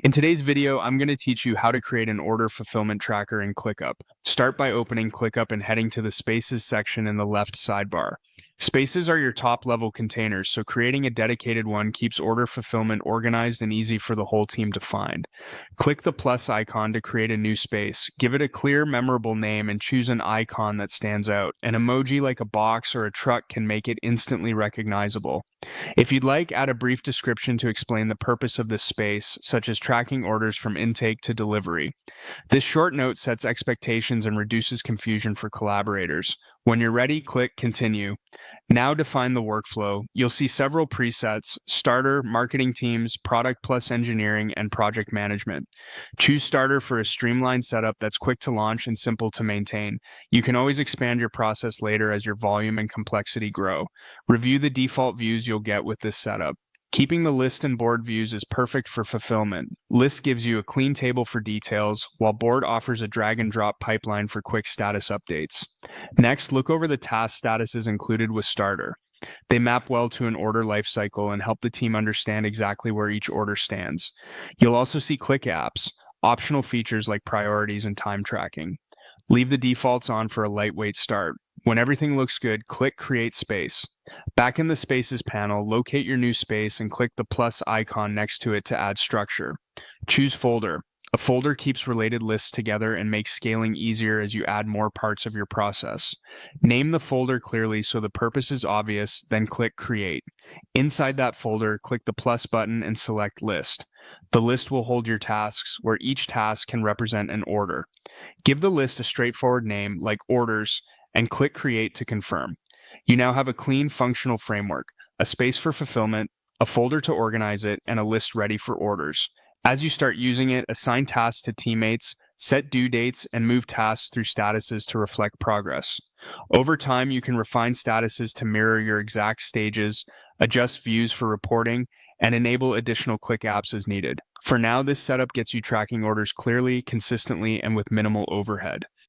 In today's video, I'm going to teach you how to create an order fulfillment tracker in ClickUp. Start by opening ClickUp and heading to the Spaces section in the left sidebar. Spaces are your top-level containers, so creating a dedicated one keeps order fulfillment organized and easy for the whole team to find. Click the plus icon to create a new space. Give it a clear, memorable name and choose an icon that stands out. An emoji like a box or a truck can make it instantly recognizable. If you'd like, add a brief description to explain the purpose of this space, such as tracking orders from intake to delivery. This short note sets expectations and reduces confusion for collaborators. When you're ready, click Continue. Now define the workflow. You'll see several presets: Starter, Marketing Teams, Product plus Engineering, and Project Management. Choose Starter for a streamlined setup that's quick to launch and simple to maintain. You can always expand your process later as your volume and complexity grow. Review the default views you'll get with this setup. Keeping the list and board views is perfect for fulfillment. List gives you a clean table for details, while board offers a drag and drop pipeline for quick status updates. Next, look over the task statuses included with Starter. They map well to an order lifecycle and help the team understand exactly where each order stands. You'll also see Click Apps, optional features like priorities and time tracking. Leave the defaults on for a lightweight start. When everything looks good, click Create Space. Back in the Spaces panel, locate your new space and click the plus icon next to it to add structure. Choose Folder. A folder keeps related lists together and makes scaling easier as you add more parts of your process. Name the folder clearly so the purpose is obvious, then click Create. Inside that folder, click the plus button and select List. The list will hold your tasks, where each task can represent an order. Give the list a straightforward name, like Orders, and click Create to confirm. You now have a clean, functional framework: a space for fulfillment, a folder to organize it, and a list ready for orders. As you start using it, assign tasks to teammates, set due dates, and move tasks through statuses to reflect progress. Over time, you can refine statuses to mirror your exact stages, adjust views for reporting, and enable additional Click Apps as needed. For now, this setup gets you tracking orders clearly, consistently, and with minimal overhead.